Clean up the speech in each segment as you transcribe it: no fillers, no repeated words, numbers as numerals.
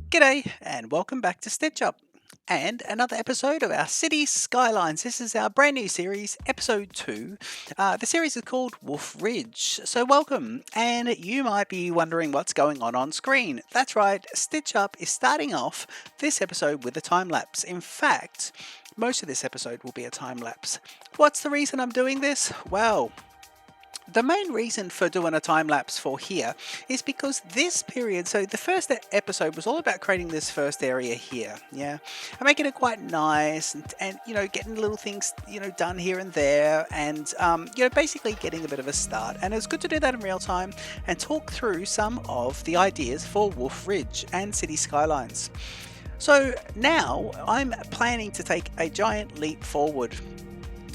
G'day and welcome back to Stitch Up and another episode of our Cities Skylines. This is our brand new series, episode 2. The series is called Wolf Ridge. So welcome, and you might be wondering what's going on screen. That's right, Stitch Up is starting off this episode with a time lapse. In fact, most of this episode will be a time lapse. What's the reason I'm doing this? Well, the main reason for doing a time lapse for here is because this period, so the first episode was all about creating this first area here, yeah, and making it quite nice and you know, getting little things, you know, done here and there, and you know, basically getting a bit of a start. And it's good to do that in real time and talk through some of the ideas for Wolf Ridge and City Skylines. So now I'm planning to take a giant leap forward.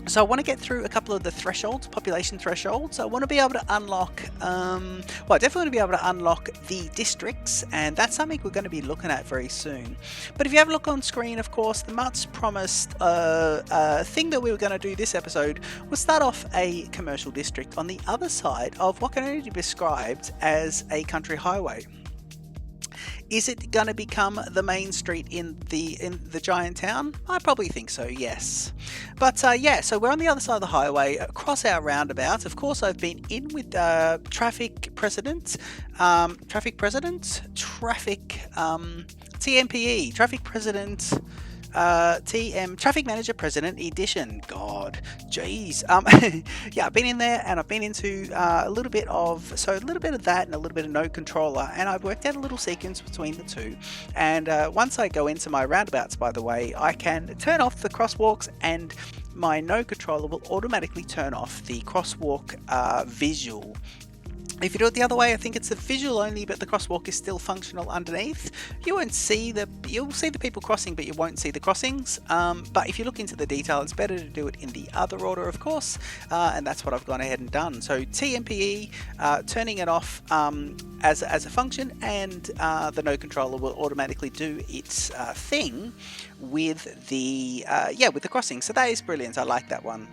So I want to get through a couple of the thresholds, population thresholds. I want to be able to unlock, well, I definitely want to be able to unlock the districts, and that's something we're going to be looking at very soon. But if you have a look on screen, of course, the much promised thing that we were going to do this episode was start off a commercial district on the other side of what can only be described as a country highway. Is it going to become the main street in the giant town? I probably think so, yes. But yeah, so we're on the other side of the highway, across our roundabout. Of course, I've been in with traffic TMPE, traffic president. Traffic Manager President Edition. God, jeez. Yeah, I've been in there and I've been into a little bit of that and a little bit of node controller, and I've worked out a little sequence between the two. And once I go into my roundabouts, by the way, I can turn off the crosswalks, and my node controller will automatically turn off the crosswalk visual. If you do it the other way, I think it's the visual only, but the crosswalk is still functional underneath. You'll see the people crossing, but you won't see the crossings. But if you look into the detail, it's better to do it in the other order, of course, and that's what I've gone ahead and done. So TMPE, turning it off as a function, and the node controller will automatically do its thing with the with the crossing. So that is brilliant. I like that one.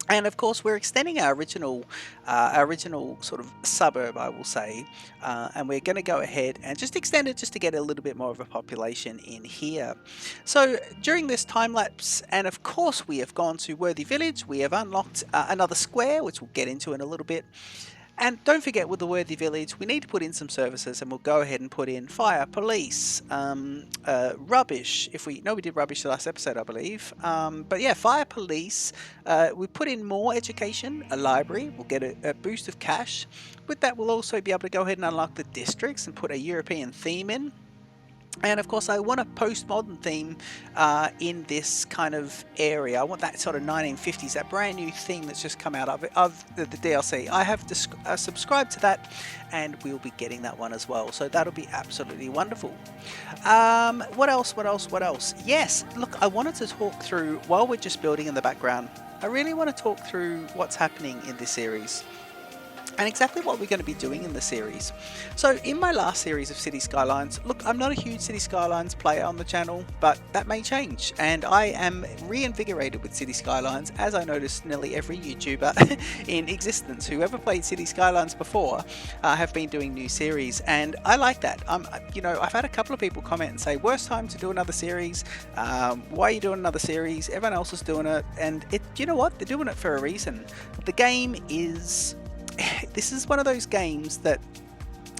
And of course, we're extending our original sort of suburb, I will say, and we're going to go ahead and just extend it just to get a little bit more of a population in here. So during this time lapse, and of course, we have gone to Worthy Village. We have unlocked another square, which we'll get into in a little bit. And don't forget, with the Worthy Village, we need to put in some services, and we'll go ahead and put in fire, police, rubbish. We did rubbish the last episode, I believe. But yeah, fire, police. We put in more education, a library. We'll get a boost of cash. With that, we'll also be able to go ahead and unlock the districts and put a European theme in. And of course, I want a postmodern theme in this kind of area. I want that sort of 1950s, that brand new theme that's just come out of the DLC. I have subscribed to that, and we'll be getting that one as well. So that'll be absolutely wonderful. What else? Yes, look, I wanted to talk through, while we're just building in the background, I really want to talk through what's happening in this series and exactly what we're going to be doing in the series. So in my last series of City Skylines, look, I'm not a huge City Skylines player on the channel, but that may change, and I am reinvigorated with City Skylines, as I noticed nearly every YouTuber in existence who ever played City Skylines before have been doing new series, and I like that. You know, I've had a couple of people comment and say, worst time to do another series, why are you doing another series, everyone else is doing it, and you know what, they're doing it for a reason. The game is... This is one of those games that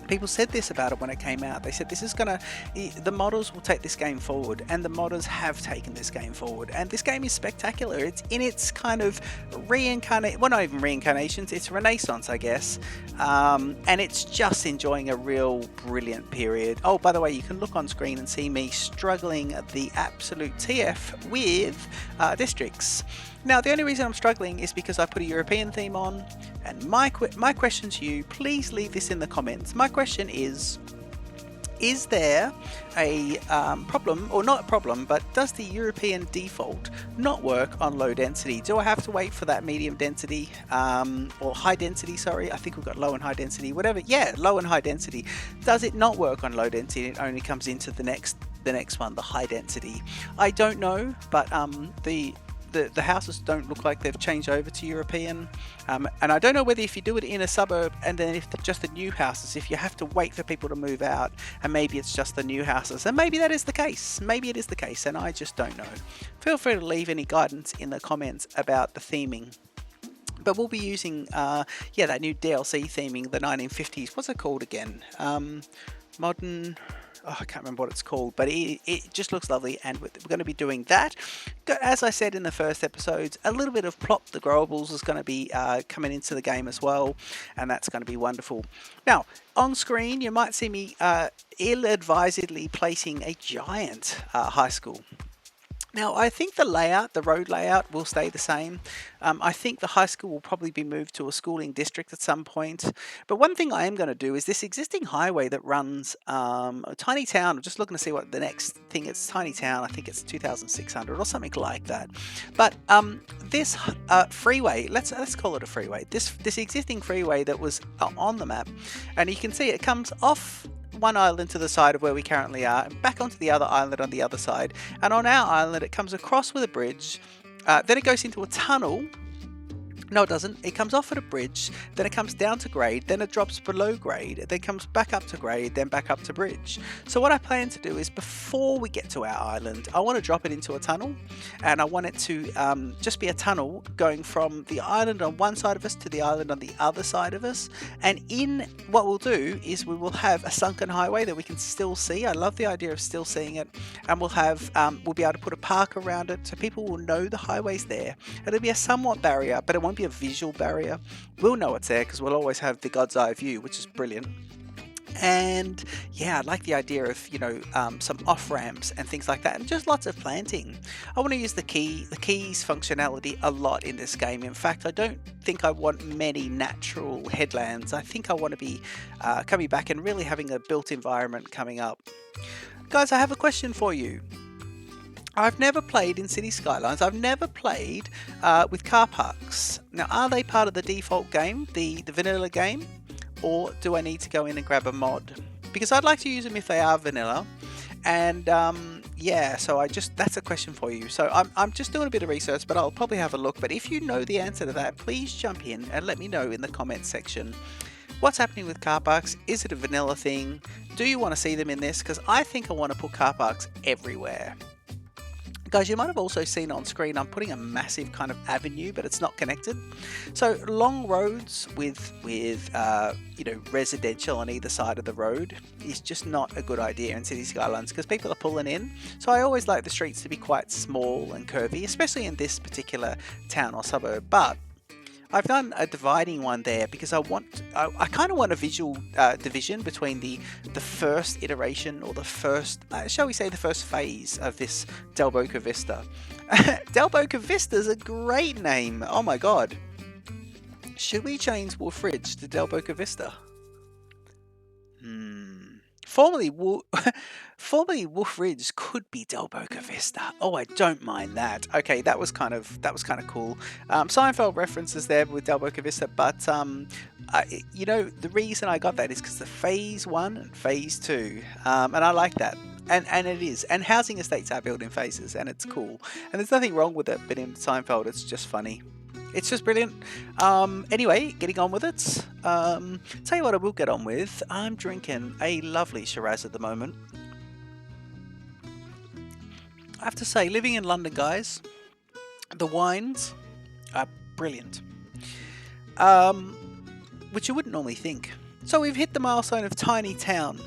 people said this about it when it came out. They said this is gonna, the modders will take this game forward, and the modders have taken this game forward, and this game is spectacular. It's in its kind of reincarnation, well, not even reincarnations, it's renaissance, I guess, and it's just enjoying a real brilliant period. Oh, by the way, you can look on screen and see me struggling the absolute TF with districts. Now, the only reason I'm struggling is because I put a European theme on, and my question to you, please leave this in the comments. My question is there a problem, or not a problem, but does the European default not work on low density? Do I have to wait for that medium density, or high density, sorry, I think we've got low and high density, whatever, yeah, low and high density. Does it not work on low density? It only comes into the next one, the high density. I don't know, but the houses don't look like they've changed over to European, and I don't know whether if you do it in a suburb and then if just the new houses, if you have to wait for people to move out, and maybe it's just the new houses, and maybe that is the case. Maybe it is the case, and I just don't know. Feel free to leave any guidance in the comments about the theming. But we'll be using, that new DLC theming, the 1950s. What's it called again? Modern. Oh, I can't remember what it's called, but it just looks lovely, and we're going to be doing that. As I said in the first episodes, a little bit of Plop the Growables is going to be coming into the game as well, and that's going to be wonderful. Now, on screen, you might see me ill-advisedly placing a giant high school. Now, I think the layout, the road layout, will stay the same. I think the high school will probably be moved to a schooling district at some point. But one thing I am going to do is this existing highway that runs a tiny town. I'm just looking to see what the next thing is. Tiny town, I think it's 2,600 or something like that. But this freeway, let's call it a freeway. This existing freeway that was on the map, and you can see it comes off one island to the side of where we currently are and back onto the other island on the other side, and on our island it comes across with a bridge, then it goes into a tunnel. No, it doesn't. It comes off at a bridge, then it comes down to grade, then it drops below grade, then comes back up to grade, then back up to bridge. So what I plan to do is, before we get to our island, I want to drop it into a tunnel, and I want it to just be a tunnel going from the island on one side of us to the island on the other side of us. And in what we'll do is we will have a sunken highway that we can still see. I love the idea of still seeing it, and we'll be able to put a park around it so people will know the highway's there. It'll be a somewhat barrier, but it won't be a visual barrier. We'll know it's there because we'll always have the God's eye view, which is brilliant. And yeah, I like the idea of, some off ramps and things like that, and just lots of planting. I want to use the keys functionality a lot in this game. In fact, I don't think I want many natural headlands. I think I want to be coming back and really having a built environment coming up. Guys, I have a question for you. I've never played in Cities Skylines. I've never played with car parks. Now, are they part of the default game, the vanilla game, or do I need to go in and grab a mod? Because I'd like to use them if they are vanilla. And so that's a question for you. So I'm just doing a bit of research, but I'll probably have a look. But if you know the answer to that, please jump in and let me know in the comments section. What's happening with car parks? Is it a vanilla thing? Do you want to see them in this? Because I think I want to put car parks everywhere. Guys, you might have also seen on screen I'm putting a massive kind of avenue, but it's not connected. So long roads with residential on either side of the road is just not a good idea in Cities Skylines because people are pulling in. So I always like the streets to be quite small and curvy, especially in this particular town or suburb. But I've done a dividing one there because I kind of want a visual division between the first iteration, or the first, shall we say, the first phase of this Del Boca Vista. Del Boca Vista is a great name. Oh my god. Should we change Wolf Ridge to Del Boca Vista? Formerly Wolf Ridge could be Del Boca Vista. Oh, I don't mind that. Okay, that was kind of cool. Seinfeld references there with Del Boca Vista, but the reason I got that is because the Phase 1 and Phase 2, and I like that. And it is. And housing estates are built in phases, and it's cool. And there's nothing wrong with it, but in Seinfeld, it's just funny. It's just brilliant. Anyway, getting on with it. Tell you what I will get on with. I'm drinking a lovely Shiraz at the moment. I have to say, living in London, guys, the wines are brilliant. Which you wouldn't normally think. So we've hit the milestone of Tiny Town.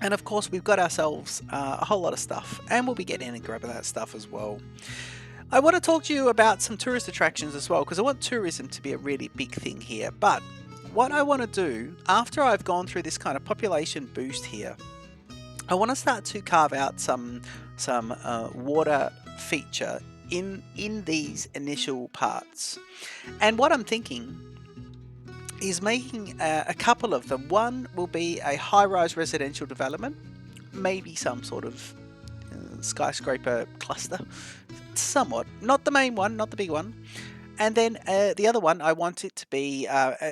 And of course, we've got ourselves a whole lot of stuff. And we'll be getting in and grabbing that stuff as well. I want to talk to you about some tourist attractions as well, because I want tourism to be a really big thing here. But what I want to do, after I've gone through this kind of population boost here, I want to start to carve out some water feature in these initial parts. And what I'm thinking is making a couple of them. One will be a high-rise residential development, maybe some sort of skyscraper cluster, somewhat, not the main one, not the big one. And then the other one, I want it to be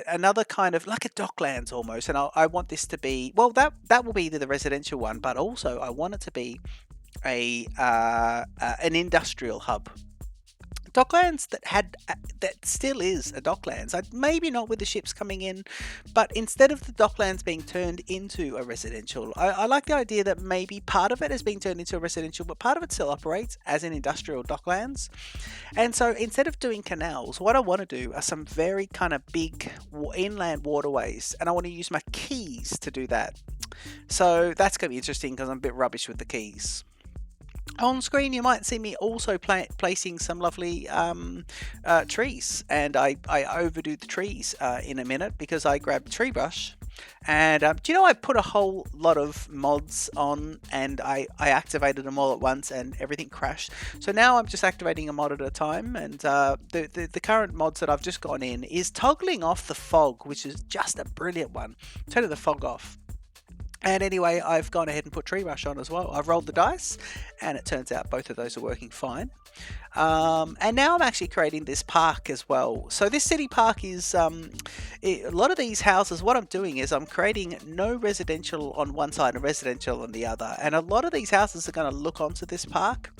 another kind of like a Docklands almost, and I want this to be, well, that will be the residential one, but also I want it to be an industrial hub. Docklands that still is a Docklands. Maybe not with the ships coming in, but instead of the Docklands being turned into a residential, I like the idea that maybe part of it is being turned into a residential, but part of it still operates as an industrial Docklands. And so instead of doing canals, what I want to do are some very kind of big inland waterways, and I want to use my keys to do that. So that's going to be interesting because I'm a bit rubbish with the keys. On screen, you might see me also placing some lovely trees, and I overdo the trees in a minute because I grabbed tree brush. And do you know I put a whole lot of mods on, and I activated them all at once, and everything crashed. So now I'm just activating a mod at a time, and the current mods that I've just gone in is toggling off the fog, which is just a brilliant one. Turning the fog off. And anyway, I've gone ahead and put tree brush on as well. I've rolled the dice, and it turns out both of those are working fine. And now I'm actually creating this park as well. So this city park is a lot of these houses. What I'm doing is I'm creating no residential on one side and residential on the other, and a lot of these houses are going to look onto this park.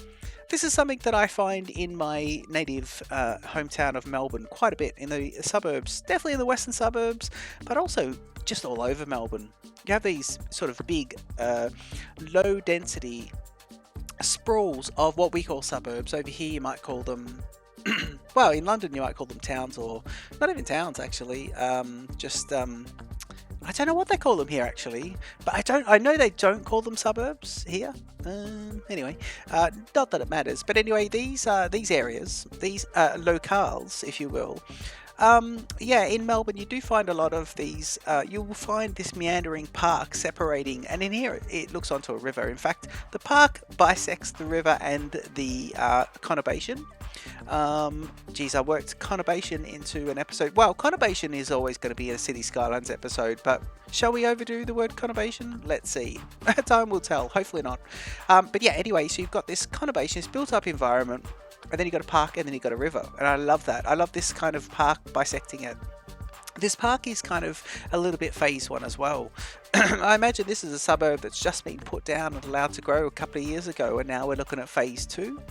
This is something that I find in my native hometown of Melbourne quite a bit, in the suburbs, definitely in the western suburbs, but also just all over Melbourne. You have these sort of big, low density sprawls of what we call suburbs. Over here you might call them, well, in London you might call them towns, or not even towns actually, I don't know what they call them here actually, but I know they don't call them suburbs here. Anyway, not that it matters, but anyway, these areas, these locales, if you will, yeah, in Melbourne you do find a lot of these. You will find this meandering park separating, and in here it looks onto a river. In fact, the park bisects the river and the conurbation. Geez, I worked conurbation into an episode. Well, conurbation is always going to be a Cities Skylines episode, but shall we overdo the word conurbation? Let's see. Time will tell. Hopefully not. But yeah, anyway, so you've got this conurbation, this built-up environment, and then you've got a park, and then you've got a river. And I love that. I love this kind of park bisecting it. This park is kind of a little bit phase one as well. I imagine this is a suburb that's just been put down and allowed to grow a couple of years ago, and now we're looking at phase two.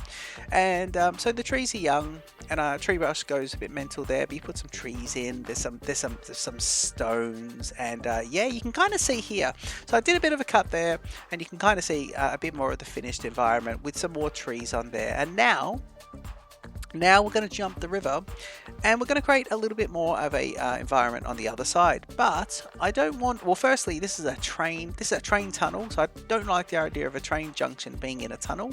And so the trees are young, and tree brush goes a bit mental there, but you put some trees in, there's some stones, and yeah, you can kind of see here. So I did a bit of a cut there, and you can kind of see a bit more of the finished environment with some more trees on there. And now we're going to jump the river, and we're going to create a little bit more of a environment on the other side. But I don't want, well, firstly, this is a train tunnel, so I don't like the idea of a train junction being in a tunnel.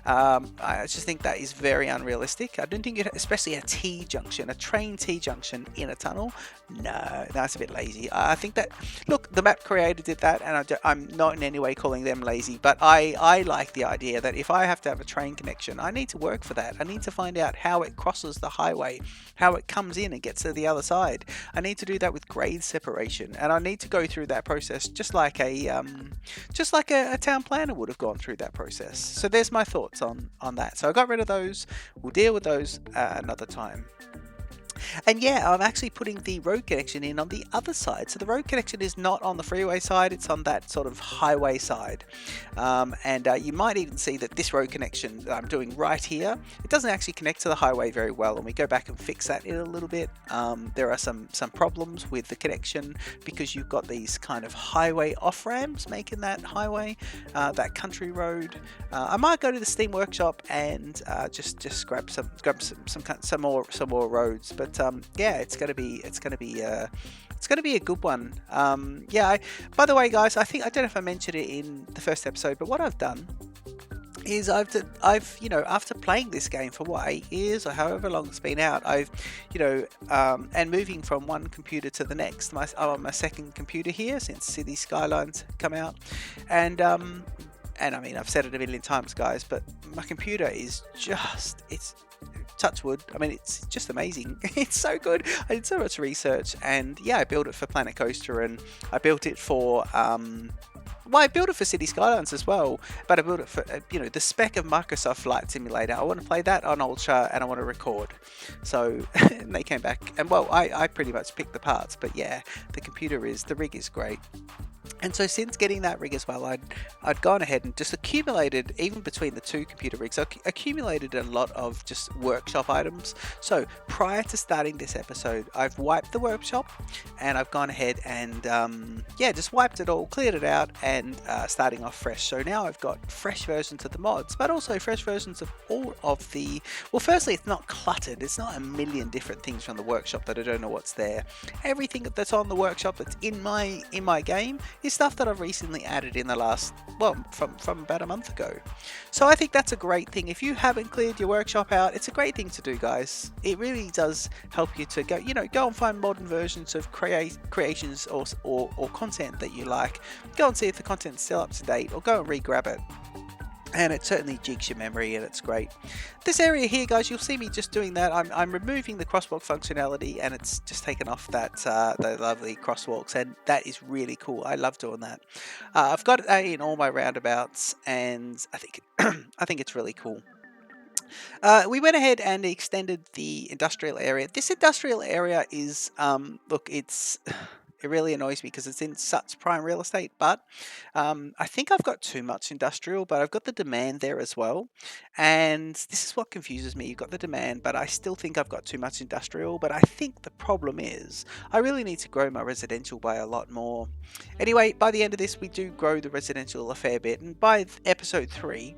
I just think that is very unrealistic. I don't think especially a train T junction in a tunnel. No, that's a bit lazy. I think that, look, the map creator did that, and I'm not in any way calling them lazy, but I like the idea that if I have to have a train connection, I need to work for that. I need to find out how it crosses the highway, how it comes in and gets to the other side. I need to do that with grade separation, and I need to go through that process just like a town planner would have gone through that process. So there's my thoughts on that. So I got rid of those. We'll deal with those another time. And yeah, I'm actually putting the road connection in on the other side. So the road connection is not on the freeway side, it's on that sort of highway side. And you might even see that this road connection that I'm doing right here, it doesn't actually connect to the highway very well, and we go back and fix that in a little bit. There are some problems with the connection because you've got these kind of highway off-ramps making that highway, that country road. I might go to the Steam Workshop and just grab some more roads, but yeah, it's gonna be a good one. Yeah, by the way, guys, I don't know if I mentioned it in the first episode, but what I've done is I've after playing this game for 8 years or however long it's been out, and moving from one computer to the next. I'm on my second computer here since Cities Skylines come out, and I mean, I've said it a million times, guys, but my computer is it's touch wood. I mean, it's just amazing. It's so good. I did so much research, and yeah, I built it for Planet Coaster, and I built it for I built it for Cities Skylines as well, but I built it for the spec of Microsoft Flight Simulator. I want to play that on Ultra, and I want to record. So and they came back, and well, I pretty much picked the parts, but yeah, the rig is great. And so since getting that rig as well, I'd gone ahead and just accumulated, even between the two computer rigs, I accumulated a lot of just workshop items. So prior to starting this episode, I've wiped the workshop, and I've gone ahead and yeah, just wiped it all, cleared it out, and starting off fresh. So now I've got fresh versions of the mods, but also fresh versions of all of the, well, firstly, it's not cluttered. It's not a million different things from the workshop that I don't know what's there. Everything that's on the workshop that's in my game is stuff that I've recently added in the last, well, from about a month ago. So I think that's a great thing. If you haven't cleared your workshop out, it's a great thing to do, guys. It really does help you to go, go and find modern versions of creations or content that you like. Go and see if the content's still up to date, or go and re-grab it. And it certainly jigs your memory, and it's great. This area here, guys, you'll see me just doing that. I'm removing the crosswalk functionality, and it's just taken off that the lovely crosswalks, and that is really cool. I love doing that. I've got it in all my roundabouts, and I think I think it's really cool. We went ahead and extended the industrial area. This industrial area is, look, it really annoys me because it's in such prime real estate, but I think I've got too much industrial, but I've got the demand there as well. And this is what confuses me. You've got the demand, but I still think I've got too much industrial. But I think the problem is I really need to grow my residential by a lot more. Anyway, by the end of this, we do grow the residential a fair bit. And by episode 3,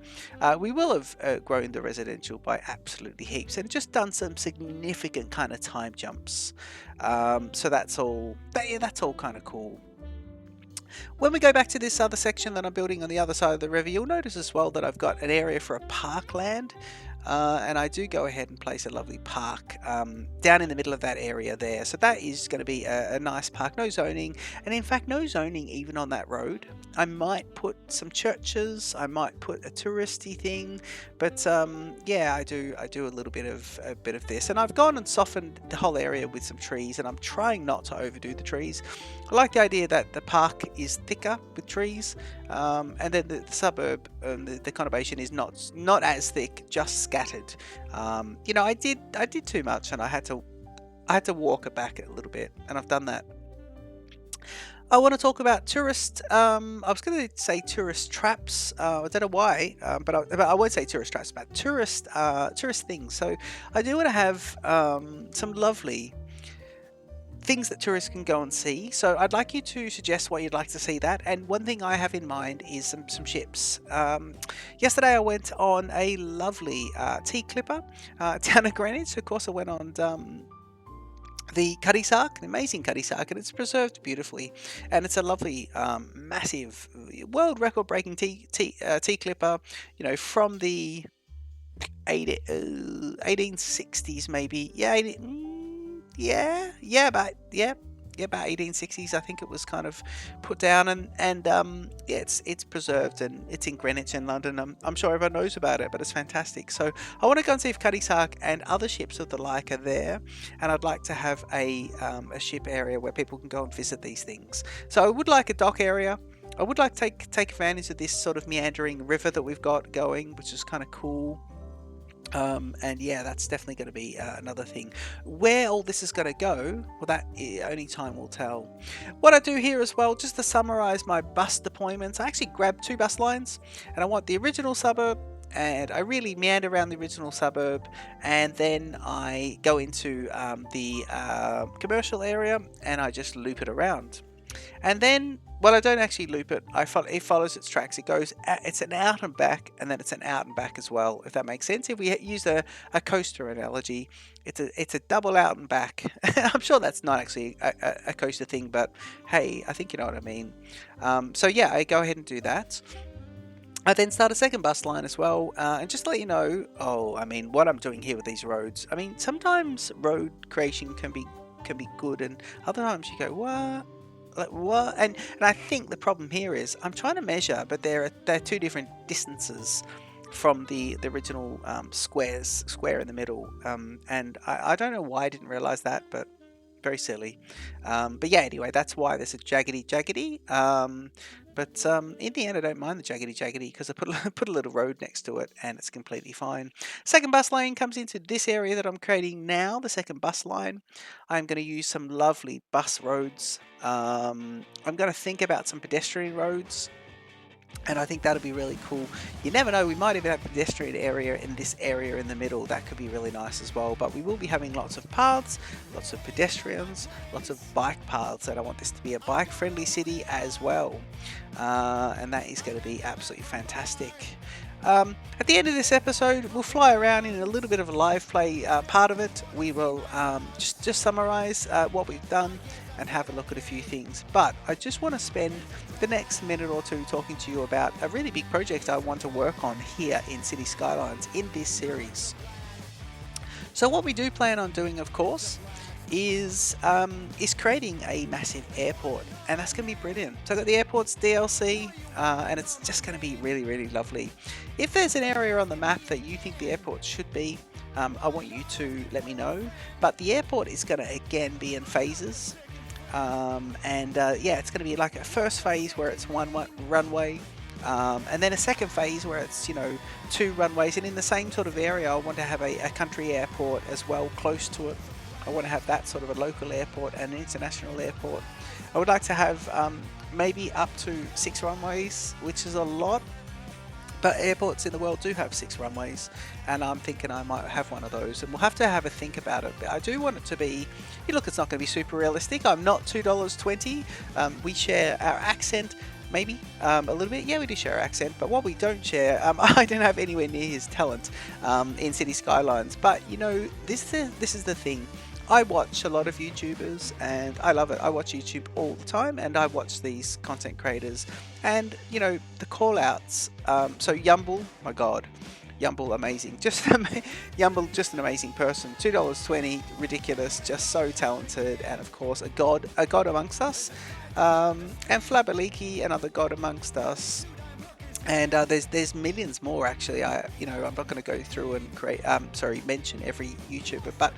we will have grown the residential by absolutely heaps and just done some significant kind of time jumps. So that's all kind of cool. When we go back to this other section that I'm building on the other side of the river, you'll notice as well that I've got an area for a parkland. And I do go ahead and place a lovely park down in the middle of that area there. So that is going to be a nice park, no zoning, and in fact no zoning even on that road. I might put some churches, I might put a touristy thing, but yeah, I do a little bit of this, and I've gone and softened the whole area with some trees, and I'm trying not to overdo the trees. I like the idea that the park is thicker with trees, and then the suburb, the conurbation is not as thick, just scattered. I did too much, and I had to walk it back a little bit, and I've done that. I want to talk about tourist. I was going to say tourist traps. I don't know why, but I won't say tourist traps. But tourist things. So I do want to have some lovely things that tourists can go and see. So I'd like you to suggest what you'd like to see that. And one thing I have in mind is some ships. Yesterday I went on a lovely tea clipper down at Greenwich. Of course, I went on the Cuddy Sark, an amazing Cuddy Sark, and it's preserved beautifully, and it's a lovely, massive, world record breaking tea clipper, from the 1860s maybe. About 1860s, I think it was kind of put down, and yeah, it's preserved, and it's in Greenwich in London. I'm sure everyone knows about it, but it's fantastic. So I want to go and see if Cuddy Sark and other ships of the like are there, and I'd like to have a ship area where people can go and visit these things. So I would like a dock area. I would like to take advantage of this sort of meandering river that we've got going, which is kind of cool. And yeah, that's definitely going to be another thing. Where all this is going to go, well, that only time will tell. What I do here as well, just to summarize my bus deployments, I actually grabbed 2 bus lines, and I want the original suburb, and I really meander around the original suburb, and then I go into the commercial area, and I just loop it around. And then, well, I don't actually loop it. It follows its tracks. It's an out and back, and then it's an out and back as well, if that makes sense. If we use a coaster analogy, it's a double out and back. I'm sure that's not actually a coaster thing, but hey, I think you know what I mean. So yeah, I go ahead and do that. I then start a second bus line as well, and just to let you know, what I'm doing here with these roads. I mean, sometimes road creation can be good, and other times you go, what? Like what? And I think the problem here is I'm trying to measure, but they're 2 different distances from the original square in the middle, and I don't know why I didn't realize that, but very silly. But yeah, anyway, that's why there's a jaggedy. But in the end, I don't mind the jaggedy because I put a little road next to it, and it's completely fine. Second bus lane comes into this area that I'm creating now, the second bus line. I'm going to use some lovely bus roads. I'm going to think about some pedestrian roads, and I think that'll be really cool. You never know, we might even have a pedestrian area in this area in the middle. That could be really nice as well. But we will be having lots of paths, lots of pedestrians, lots of bike paths, and I want this to be a bike friendly city as well. And that is going to be absolutely fantastic. At the end of this episode, we'll fly around in a little bit of a live play part of it. We will just summarize what we've done and have a look at a few things. But I just want to spend the next minute or two talking to you about a really big project I want to work on here in Cities Skylines in this series. So what we do plan on doing, of course, is creating a massive airport, and that's going to be brilliant. So I've got the airport's DLC, and it's just going to be really, really lovely. If there's an area on the map that you think the airport should be, I want you to let me know. But the airport is going to again be in phases, yeah, it's going to be like a first phase where it's one runway. And then a second phase where it's, you know, 2 runways, and in the same sort of area I want to have a country airport as well close to it. I want to have that sort of a local airport and an international airport. I would like to have maybe up to 6 runways, which is a lot, but airports in the world do have 6 runways, and I'm thinking I might have one of those, and we'll have to have a think about it. But I do want it to be, look, it's not going to be super realistic. I'm not $2.20. We share our accent, maybe a little bit. Yeah, we do share our accent, but what we don't share, I don't have anywhere near his talent in Cities Skylines. But you know, this is the thing. I watch a lot of YouTubers and I love it. I watch YouTube all the time, and I watch these content creators, and you know, the call outs. So Yumble, my god, Yumble, amazing. Yumble, just an amazing person. $2.20, ridiculous, just so talented, and of course a god amongst us. And Flabberleaky, another god amongst us. And there's millions more actually. I'm not going to go through and mention every YouTuber, but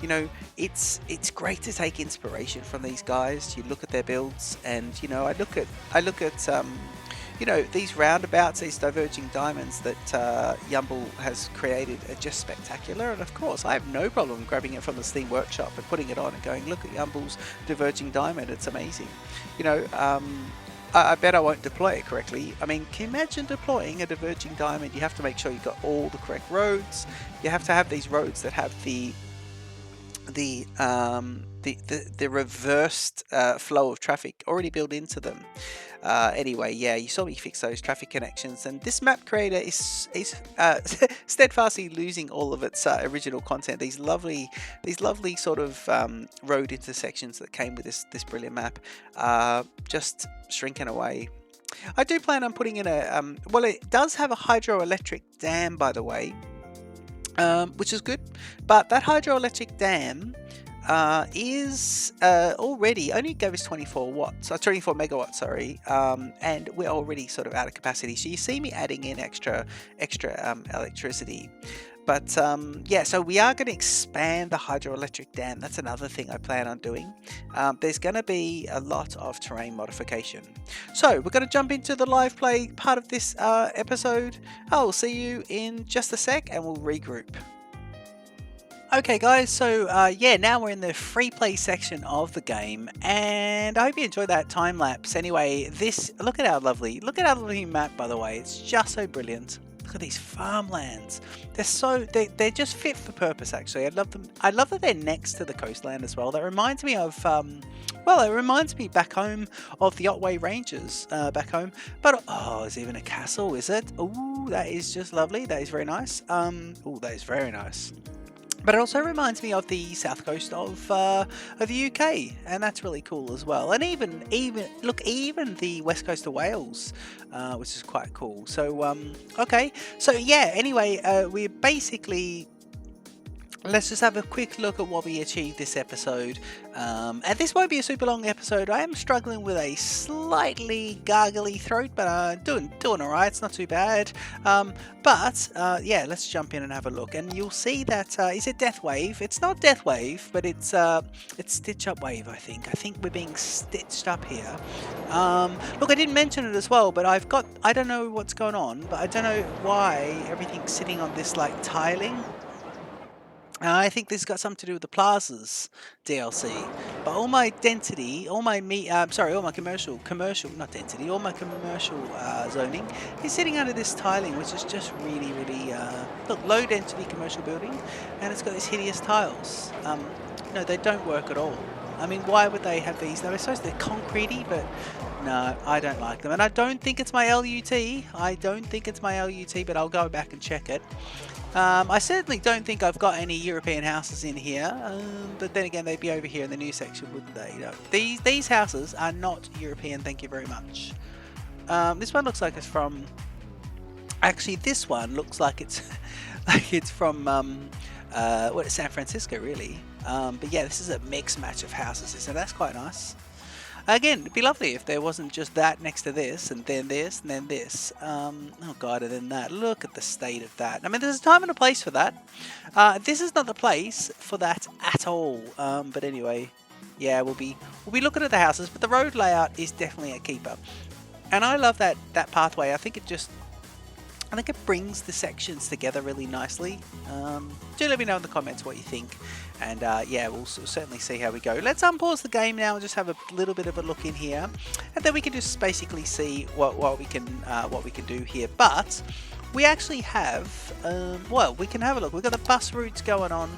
you know, it's great to take inspiration from these guys. You look at their builds, and you know, I look at you know, these roundabouts, these diverging diamonds that Yumble has created are just spectacular. And of course, I have no problem grabbing it from the Steam Workshop and putting it on and going, look at Yumble's diverging diamond, it's amazing. You know, I bet I won't deploy it correctly. I mean, can you imagine deploying a diverging diamond? You have to make sure you've got all the correct roads. You have to have these roads that have the reversed flow of traffic already built into them. Anyway, yeah, you saw me fix those traffic connections, and this map creator is steadfastly losing all of its original content. These lovely sort of road intersections that came with this brilliant map, just shrinking away. I do plan on putting in a well, it does have a hydroelectric dam, by the way, which is good, but that hydroelectric dam is already only gave us 24 megawatts, sorry, and we're already sort of out of capacity. So you see me adding in extra electricity. But yeah, so we are going to expand the hydroelectric dam. That's another thing I plan on doing. There's going to be a lot of terrain modification. So we're going to jump into the live play part of this episode. I'll see you in just a sec, and we'll regroup. Okay guys, so yeah, now we're in the free play section of the game, and I hope you enjoyed that time lapse. Anyway, look at our lovely map, by the way. It's just so brilliant. Look at these farmlands. They're just fit for purpose, actually. I love them. I love that they're next to the coastline as well. That reminds me of it reminds me back home of the Otway Ranges back home. But oh, there's even a castle, is it? Ooh, that is just lovely. That is very nice. Ooh, that is very nice. But it also reminds me of the south coast of the UK, and that's really cool as well. And even the west coast of Wales, which is quite cool. So okay, so yeah. Anyway, we're basically let's just have a quick look at what we achieved this episode. And this won't be a super long episode. I am struggling with a slightly gargly throat, but doing all right. It's not too bad. Yeah, let's jump in and have a look, and you'll see that is it Death Wave? It's not Death Wave, but it's Stitch Up Wave. I think we're being stitched up here. Look, I didn't mention it as well, but I don't know what's going on, but I don't know why everything's sitting on this like tiling. I think this has got something to do with the plazas DLC, but all my density, all my commercial, not density, all my commercial zoning is sitting under this tiling, which is just really, look, low density commercial building, and it's got these hideous tiles. No, they don't work at all. I mean, why would they have these? I suppose they're concretey, but no, I don't like them, and I don't think it's my LUT. I don't think it's my LUT, but I'll go back and check it. I certainly don't think I've got any European houses in here, but then again, they'd be over here in the new section, wouldn't they? You know, these houses are not European, thank you very much. This one looks like it's from... Actually, this one looks like it's from San Francisco, really. But yeah, this is a mixed match of houses, so that's quite nice. Again, it'd be lovely if there wasn't just that next to this, and then this, and then this. Oh god, and then that. Look at the state of that. I mean, there's a time and a place for that. This is not the place for that at all. But anyway, yeah, we'll be looking at the houses, but the road layout is definitely a keeper. And I love that pathway. I think it brings the sections together really nicely. Do let me know in the comments what you think, and yeah, we'll certainly see how we go. Let's unpause the game now and just have a little bit of a look in here, and then we can just basically see what we can do here. But we actually have well, we can have a look. We've got the bus routes going on.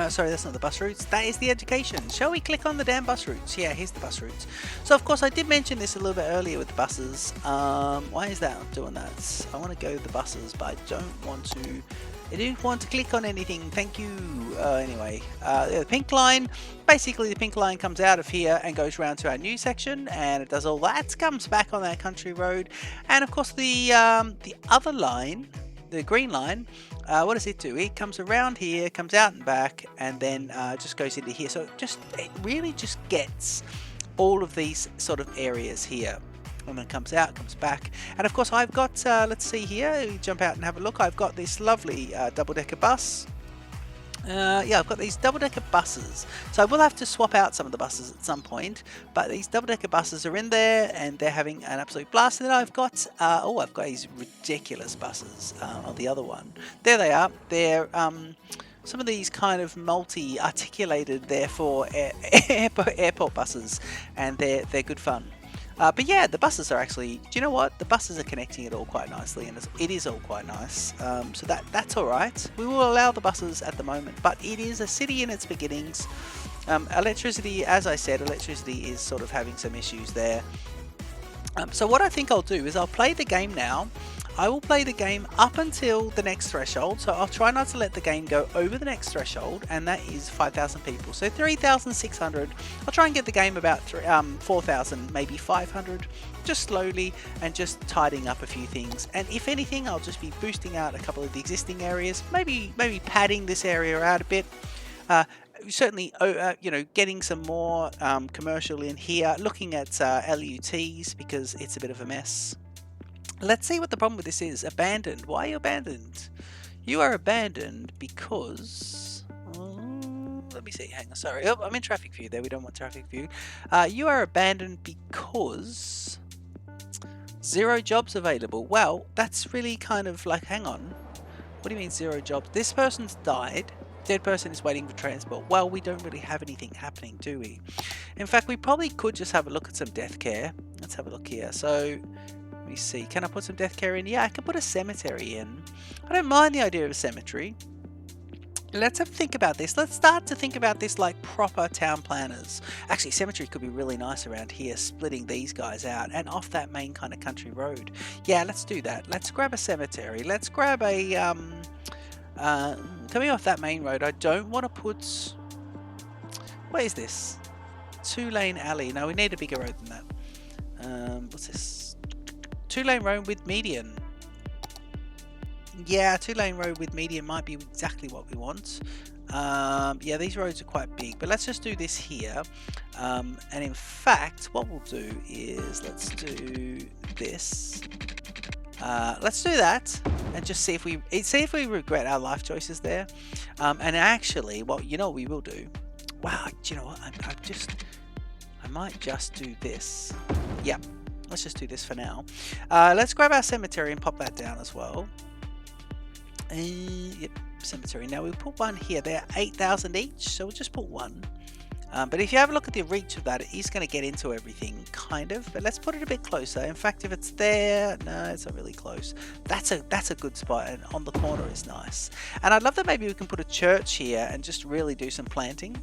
Sorry, that's not the bus routes. That is the education. Shall we click on the damn bus routes? Yeah, here's the bus routes. So, of course, I did mention this a little bit earlier with the buses. Why is that I'm doing that? I want to go with the buses, but I don't want to... I didn't want to click on anything. Thank you. Anyway, the pink line. Basically, the pink line comes out of here and goes around to our new section, and it does all that. Comes back on that country road. And, of course, the other line, the green line, what does it do? It comes around here, comes out and back, and then just goes into here. So it really just gets all of these sort of areas here. And then comes out, comes back. And of course I've got, let's see here, we jump out and have a look. I've got this lovely double-decker bus. Yeah, I've got these double-decker buses. So I will have to swap out some of the buses at some point. But these double-decker buses are in there, and they're having an absolute blast. And then I've got, I've got these ridiculous buses on the other one. There they are. They're some of these kind of multi-articulated, therefore, airport buses. And they're good fun. But yeah, the buses are actually, do you know what? The buses are connecting it all quite nicely, and it is all quite nice. So that's alright. We will allow the buses at the moment, but it is a city in its beginnings. Electricity, as I said, electricity is sort of having some issues there. So what I think I'll do is I'll play the game now. I will play the game up until the next threshold, so I'll try not to let the game go over the next threshold, and that is 5,000 people. So 3,600, I'll try and get the game about 4,000, maybe 500, just slowly and just tidying up a few things. And if anything, I'll just be boosting out a couple of the existing areas, maybe padding this area out a bit. Certainly, you know, getting some more commercial in here, looking at LUTs because it's a bit of a mess. Let's see what the problem with this is. Abandoned. Why are you abandoned? You are abandoned because... let me see. Hang on. Sorry. Oh, I'm in traffic view there. We don't want traffic view. You are abandoned because... 0 jobs available. Well, that's really kind of like... Hang on. What do you mean 0 jobs? This person's died. Dead person is waiting for transport. Well, we don't really have anything happening, do we? In fact, we probably could just have a look at some death care. Let's have a look here. So... Let me see, can I put some death care in? Yeah, I can put a cemetery in. I don't mind the idea of a cemetery. Let's have a think about this. Let's start to think about this like proper town planners. Actually, cemetery could be really nice around here, splitting these guys out and off that main kind of country road. Yeah, let's do that. Let's grab a cemetery. Let's grab a, coming off that main road, I don't want to put, what is this? 2-lane alley. No, we need a bigger road than that. What's this? 2-lane road with median. Yeah, 2-lane road with median might be exactly what we want. Yeah, these roads are quite big, but let's just do this here. And in fact, what we'll do is let's do this. Let's do that and just see if we regret our life choices there. And actually, well, you know what we will do. Wow, do you know what? I might just do this. Yeah, let's just do this for now. Let's grab our cemetery and pop that down as well. Yep, cemetery. Now we'll put one here. They're 8,000 each, so we'll just put one. But if you have a look at the reach of that, it is going to get into everything, kind of. But let's put it a bit closer. In fact, if it's there, no, it's not really close. That's a good spot, and on the corner is nice. And I'd love that maybe we can put a church here and just really do some planting.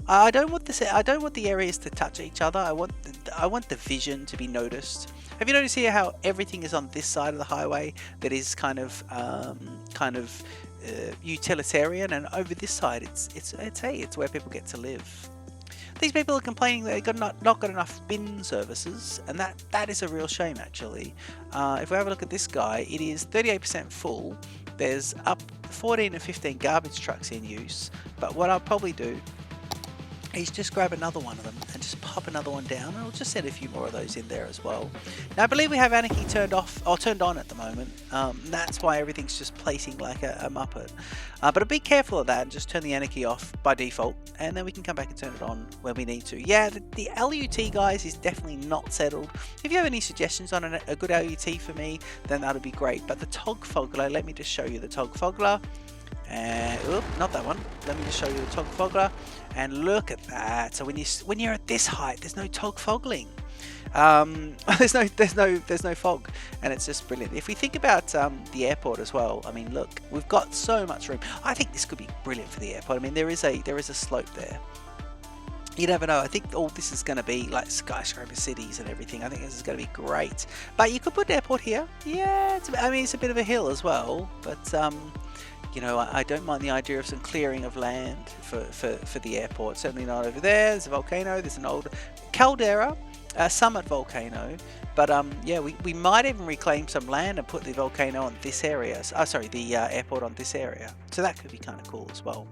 I don't want the areas to touch each other. I want the vision to be noticed. Have you noticed here how everything is on this side of the highway that is kind of utilitarian, and over this side it's where people get to live. These people are complaining they've not got enough bin services, and that is a real shame actually. If we have a look at this guy, it is 38% full. There's up 14 and 15 garbage trucks in use, but what I'll probably do is just grab another one of them and just pop another one down, and we'll just send a few more of those in there as well. Now I believe we have Anarchy turned on at the moment. That's why everything's just placing like a muppet. But be careful of that and just turn the Anarchy off by default, and then we can come back and turn it on when we need to. Yeah, the LUT, guys, is definitely not settled. If you have any suggestions on a good LUT for me, then that'll be great. But the Togfoggler, let me just show you the Togfoggler. And not that one. Let me just show you the Togfoggler, and look at that. So when you're at this height, there's no Togfoggling. There's no fog, and it's just brilliant. If we think about the airport as well, I mean, look, we've got so much room. I think this could be brilliant for the airport. I mean, there is a slope there. You never know. I think all this is going to be like skyscraper cities and everything. I think this is going to be great. But you could put an airport here. Yeah, it's a bit of a hill as well, but you know, I don't mind the idea of some clearing of land for the airport. Certainly not over there. There's a volcano. There's an old caldera, summit volcano. But yeah, we might even reclaim some land and put the volcano on this area. The airport on this area. So that could be kind of cool as well.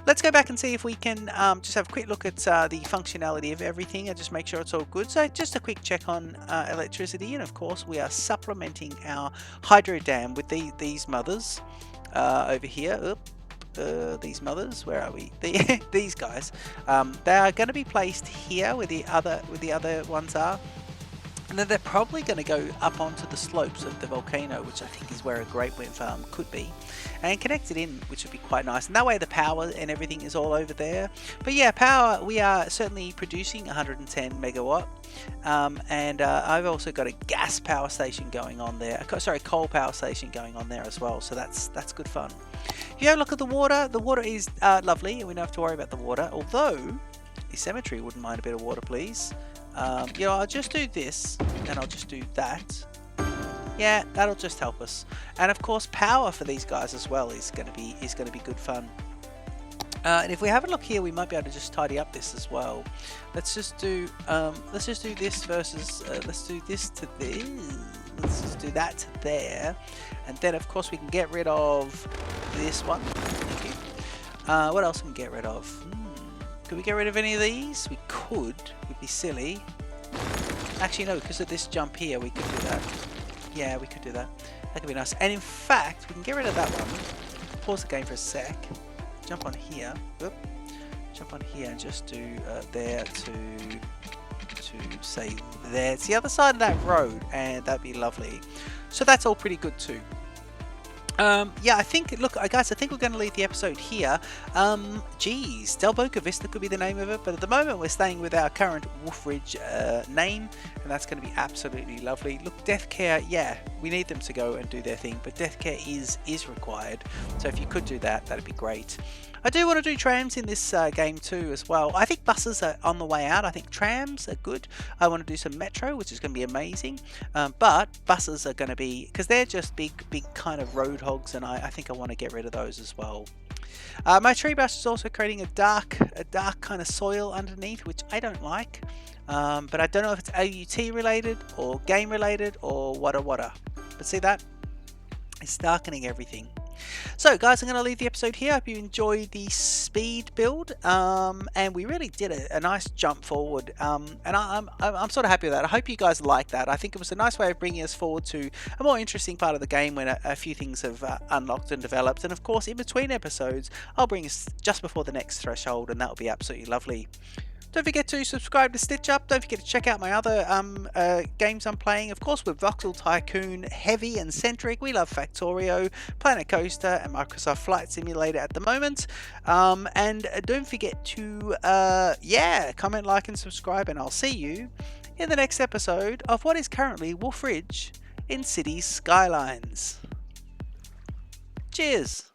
Let's go back and see if we can just have a quick look at the functionality of everything and just make sure it's all good. So just a quick check on electricity, and of course we are supplementing our hydro dam with these mothers. Over here, these mothers, where are we? These guys, they are going to be placed here where the other ones are, and then they're probably going to go up onto the slopes of the volcano, which I think is where a great wind farm could be, and connected in, which would be quite nice. And that way the power and everything is all over there. But yeah, power, we are certainly producing 110 megawatt. And I've also got a gas power station going on there. Sorry, coal power station going on there as well. So that's good fun. If you have a look at the water is lovely, and we don't have to worry about the water. Although the cemetery wouldn't mind a bit of water, please. You know, I'll just do this, and I'll just do that. Yeah, that'll just help us. And of course, power for these guys as well is going to be good fun. And if we have a look here, we might be able to just tidy up this as well. Let's just do this versus let's do this to this. Let's just do that to there, and then of course we can get rid of this one. Thank you. What else can we get rid of? Could we get rid of any of these? We could. We'd be silly. Actually, no, because of this jump here, we could do that. Yeah, we could do that. That could be nice. And in fact, we can get rid of that one. Pause the game for a sec. Jump on here. Oop. Jump on here and just do there to say there. It's the other side of that road, and that'd be lovely. So that's all pretty good too. Yeah, I think, look, guys, I think we're going to leave the episode here. Geez, Del Boca Vista could be the name of it, but at the moment we're staying with our current Wolfridge name, and that's going to be absolutely lovely. Look, Death Care, yeah, we need them to go and do their thing, but Death Care is required, so if you could do that, that'd be great. I do want to do trams in this game too as well. I think buses are on the way out. I think trams are good. I want to do some metro, which is going to be amazing. But buses are going to be, because they're just big kind of road hogs, and I think I want to get rid of those as well. My tree brush is also creating a dark kind of soil underneath, which I don't like. But I don't know if it's LUT related or game related or whatta. But see that? It's darkening everything. So guys, I'm going to leave the episode here. I hope you enjoyed the speed build, and we really did a nice jump forward, and I'm sort of happy with that. I hope you guys like that. I think it was a nice way of bringing us forward to a more interesting part of the game when a few things have unlocked and developed, and of course in between episodes I'll bring us just before the next threshold, and that'll be absolutely lovely. Don't forget to subscribe to Stitch Up. Don't forget to check out my other games I'm playing. Of course, with Voxel Tycoon, heavy and centric. We love Factorio, Planet Coaster, and Microsoft Flight Simulator at the moment. And don't forget to, comment, like, and subscribe. And I'll see you in the next episode of what is currently Wolf Ridge in Cities Skylines. Cheers.